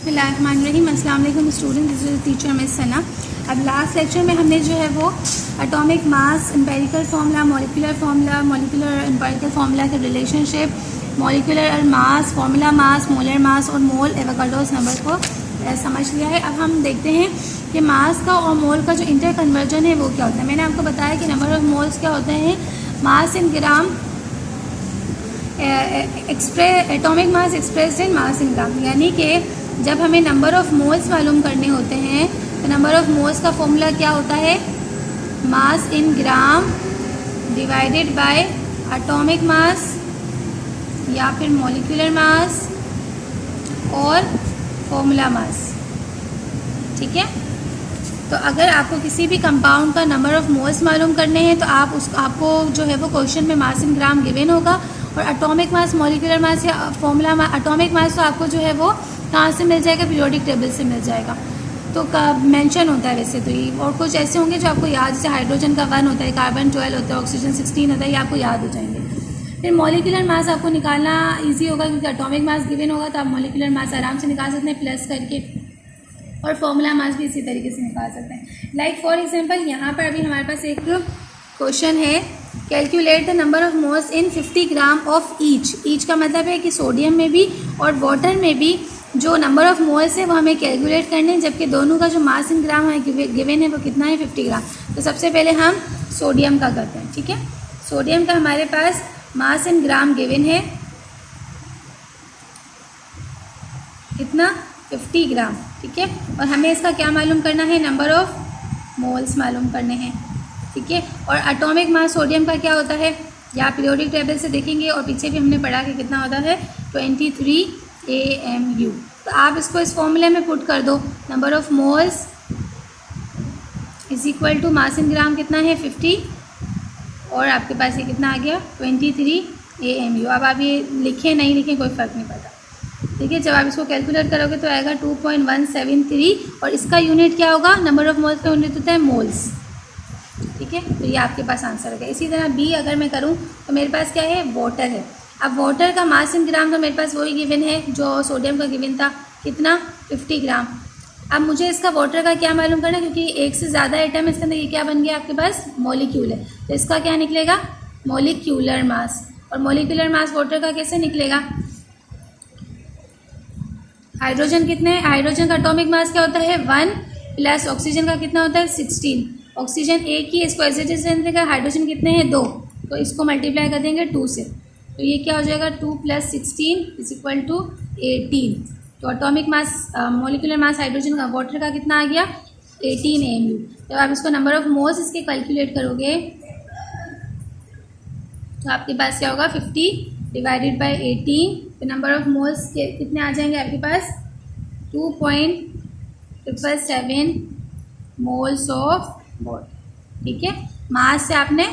बिस्मिल्लाहिर्रहमानिर्रहीम। अस्सलाम वालेकुम student, this is teacher miss Sana. अब लास्ट लेक्चर में हमने जो है वो atomic mass, empirical formula, molecular empirical formula के relationship, molecular mass, formula mass, molar mass और मोल एवोगाड्रोस नंबर को समझ लिया है। अब हम देखते हैं कि मास का और मोल का जो इंटर कन्वर्जन है वो क्या होता है। मैंने आपको बताया कि नंबर ऑफ मोल्स क्या होते हैं, मास in gram, atomic mass expressed in mass in ग्राम। यानी कि जब हमें नंबर ऑफ मोल्स मालूम करने होते हैं तो नंबर ऑफ मोल्स का फॉर्मूला क्या होता है, mass in gram divided by atomic mass या फिर मॉलिक्यूलर मास और फॉर्मूला मास। ठीक है, तो अगर आपको किसी भी कंपाउंड का नंबर ऑफ मोल्स मालूम करने हैं तो आपको जो है वो क्वेश्चन में मास इन ग्राम गिवन होगा, और एटॉमिक मास, मॉलिक्यूलर मास या फॉर्मूला मास, एटॉमिक मास तो आपको जो है वो कहाँ से मिल जाएगा, पीरियोडिक टेबल से मिल जाएगा। तो मेंशन होता है वैसे तो ये, और कुछ ऐसे होंगे जो आपको याद, जैसे हाइड्रोजन का 1 होता है, कार्बन 12 होता है, ऑक्सीजन 16 होता है, ये आपको याद हो जाएंगे। फिर मॉलिक्यूलर मास आपको निकालना ईजी होगा क्योंकि एटॉमिक मास गिवन होगा, तो आप मॉलिक्यूलर मास आराम से निकाल सकते हैं प्लस करके, और फॉर्मूला मास भी इसी तरीके से निकाल सकते हैं। लाइक फॉर एग्जांपल यहाँ पर अभी हमारे पास एक क्वेश्चन है, calculate the number of moles in 50 gram of each का मतलब है कि सोडियम में भी और वाटर में भी जो नंबर ऑफ मोल्स है वो हमें कैलकुलेट करने हैं, जबकि दोनों का जो मास इन ग्राम है गिवन है वो कितना है, 50 ग्राम। तो सबसे पहले हम सोडियम का करते हैं। ठीक है, सोडियम का हमारे पास मास इन ग्राम गिवन है कितना, 50 ग्राम। ठीक है, और हमें इसका क्या मालूम करना है, नंबर ऑफ मोल्स मालूम करने हैं। ठीक है, और एटॉमिक मास सोडियम का क्या होता है, या पीरियोडिक टेबल से देखेंगे, और पीछे भी हमने पढ़ा कि कितना होता है, 23 AMU। तो आप इसको इस फॉर्मूले में पुट कर दो, number of moles is equal to mass in gram कितना है, 50, और आपके पास ये कितना आ गया, 23 AMU। अब आप ये लिखें नहीं लिखें कोई फ़र्क नहीं पड़ता। ठीक है, जब आप इसको कैलकुलेट करोगे तो आएगा 2.173, और इसका यूनिट क्या होगा, नंबर ऑफ मोल्स का यूनिट होता है मोल्स। ठीक है, तो ये आपके पास आंसर है। इसी तरह बी अगर मैं करूँ तो मेरे पास क्या है, वाटर है। अब वाटर का मास इन ग्राम तो मेरे पास वही गिवन है जो सोडियम का गिवन था, कितना, 50 ग्राम। अब मुझे इसका वाटर का क्या मालूम करना है, क्योंकि एक से ज़्यादा आइटम इसके अंदर, ये क्या बन गया आपके पास, मॉलिक्यूल है, तो इसका क्या निकलेगा, मॉलिक्यूलर मास। और मॉलिक्यूलर मास वाटर का कैसे निकलेगा, हाइड्रोजन कितने हैं, हाइड्रोजन का एटॉमिक मास क्या होता है, 1 प्लस ऑक्सीजन का कितना होता है, 16। ऑक्सीजन एक ही, इसको एज इट इज देगा, हाइड्रोजन कितने हैं, 2, तो इसको मल्टीप्लाई कर देंगे 2 से, तो ये क्या हो जाएगा, 2 + 16 इज इक्वल टू 18। तो atomic mass, molecular mass hydrogen का, वाटर का कितना आ गया, 18 AMU। जब आप इसको नंबर ऑफ मोल्स इसके कैलकुलेट करोगे तो आपके पास क्या होगा, 50 डिवाइडेड बाई 18, तो नंबर ऑफ मोल्स कितने आ जाएंगे आपके पास, 2.777 मोल्स ऑफ वाटर। ठीक है, मास से आपने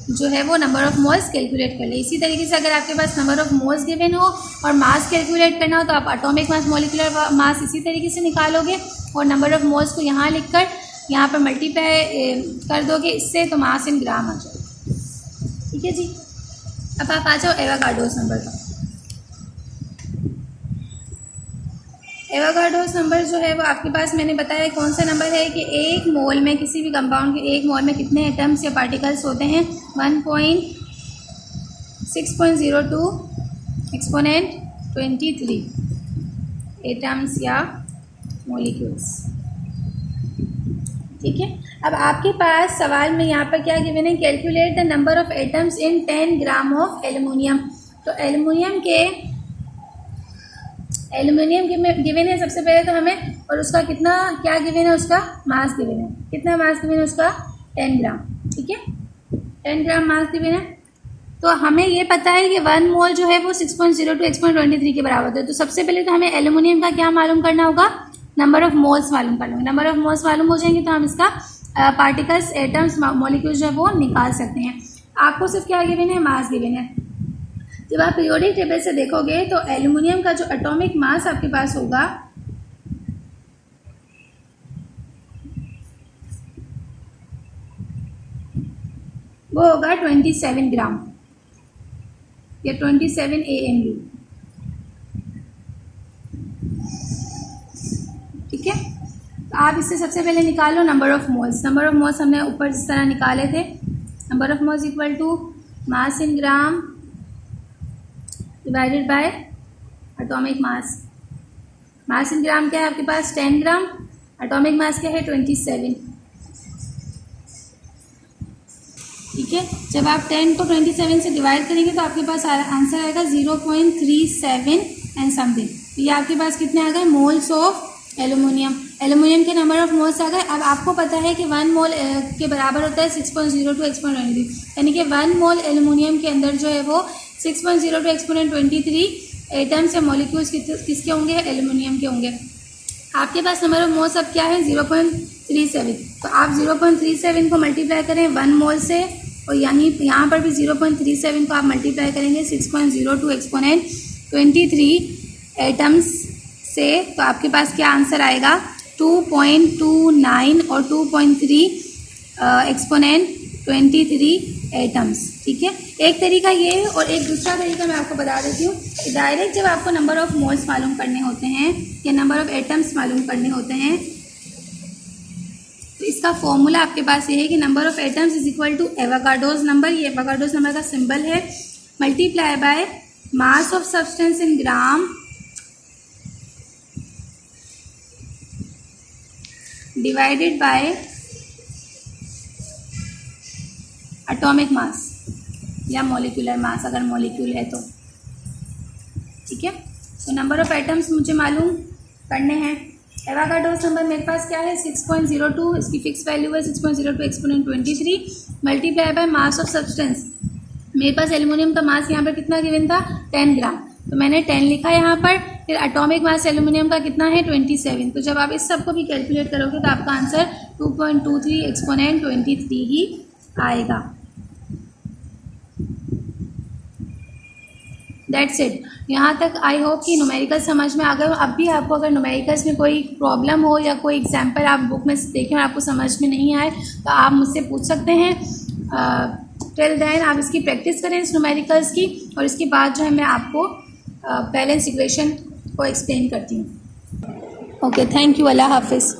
जो है वो नंबर ऑफ मोल्स कैलकुलेट कर ले। इसी तरीके से अगर आपके पास नंबर ऑफ मोल्स गिवन हो और मास कैलकुलेट करना हो तो आप एटॉमिक मास, मॉलिक्यूलर मास इसी तरीके से निकालोगे, और नंबर ऑफ मोल्स को यहाँ लिखकर यहाँ पर मल्टीप्लाई कर दोगे इससे, तो मास इन ग्राम आ जाएगा। ठीक है जी, अब आप आ जाओ एवोगाड्रोस नंबर पर। एवोगाड्रोस नंबर जो है वो आपके पास, मैंने बताया कौन सा नंबर है कि एक मोल में, किसी भी कंपाउंड के एक मोल में कितने एटम्स या पार्टिकल्स होते हैं, 1.6.02 एक्सपोनेंट 23 एटम्स या मॉलिक्यूल्स। ठीक है, अब आपके पास सवाल में यहाँ पर क्या गिवन है, calculate the number of atoms in 10 gram of aluminium. तो एल्युमिनियम गिवन है सबसे पहले तो हमें, और उसका कितना क्या गिवन है, उसका मास गिवन है, कितना मास गिवन है उसका, 10 ग्राम। ठीक है, 10 ग्राम मास गिवन है। तो हमें ये पता है कि 1 मोल जो है वो 6.02 6.23 के बराबर होता है। तो सबसे पहले तो हमें एल्युमिनियम का क्या मालूम करना होगा, नंबर ऑफ मोल्स मालूम कर लेंगे। नंबर ऑफ मोल्स मालूम हो जाएंगे तो हम इसका पार्टिकल्स, एटम्स, मॉलिक्यूल्स जो है वो निकाल सकते हैं। आपको सिर्फ क्या गिवन है, मास गिवन है। जब आप पीरियोडिक टेबल से देखोगे तो एल्युमिनियम का जो एटॉमिक मास आपके पास होगा वो होगा 27 ग्राम या 27 AMU। ठीक है। तो आप इससे सबसे पहले निकालो number of moles. Number of moles हमने ऊपर जिस तरह निकाले थे, number of moles equal to mass in gram divided by atomic mass. Mass in gram क्या है आपके पास 10 ग्राम, एटॉमिक मास क्या है 27। ठीक है, जब आप 10 को 27 से डिवाइड करेंगे तो आपके पास आंसर आएगा 0.37 एंड समथिंग। ये आपके पास कितने आ गए मोल्स ऑफ एल्यूमिनियम। एल्यूमिनियम के नंबर ऑफ मोल्स आ गए। अब आपको पता है कि 1 मोल के बराबर होता है 6.02 एक्सपोनेंट 23, यानी कि 1 मोल एल्यूमिनियम के अंदर जो है वो 6.02 एक्सपोनेंट 23 एटम्स या मॉलिक्यूल्स किसके होंगे, एल्यूमिनियम के होंगे। आपके पास नंबर ऑफ मोल्स अब क्या है 0.37, तो आप 0.37 को मल्टीप्लाई करें 1 मोल से, और यानी यहाँ पर भी 0.37 को आप मल्टीप्लाई करेंगे 6.02 एक्सपोनेंट 23 एटम्स से, तो आपके पास क्या आंसर आएगा 2.29 और 2.3 एक्सपोनेंट 23 एटम्स। ठीक है, एक तरीका ये है, और एक दूसरा तरीका मैं आपको बता देती हूँ कि डायरेक्ट जब आपको नंबर ऑफ मोल्स मालूम करने होते हैं या नंबर ऑफ एटम्स मालूम करने होते हैं, तो इसका फॉर्मूला आपके पास ये है कि number of atoms is equal to Avogadro's number, ये एवोगाड्रोस नंबर का सिंबल है, multiply by mass of substance in gram divided by atomic mass या मॉलिक्यूलर मास अगर मॉलिक्यूल है तो। ठीक है, तो नंबर ऑफ एटम्स मुझे मालूम करने हैं। एवोगाड्रोस नंबर मेरे पास क्या है 6.02, इसकी फिक्स वैल्यू है 6.02 exponent 23 multiply by mass of substance. मेरे पास एल्यूमिनियम का मास यहाँ पर कितना गिवन था 10 ग्राम, तो मैंने 10 लिखा यहाँ पर। फिर एटॉमिक मास एल्यूमिनियम का कितना है 27, तो जब आप इस सब को भी कैलकुलेट करोगे तो आपका आंसर 2.23 एक्सपोनेंट 23 ही आएगा। That's it. यहाँ तक आई होप कि न्यूमेरिकल समझ में आ गए। अब भी आपको अगर न्यूमेरिकल्स में कोई प्रॉब्लम हो या कोई एग्जांपल आप बुक में देखें और आपको समझ में नहीं आए तो आप मुझसे पूछ सकते हैं। टिल देन आप इसकी प्रैक्टिस करें इस न्यूमेरिकल्स की, और इसके बाद जो है मैं आपको बैलेंस इक्वेशन को एक्सप्लेन करती हूँ। ओके, थैंक यू, अल्लाह हाफिज़।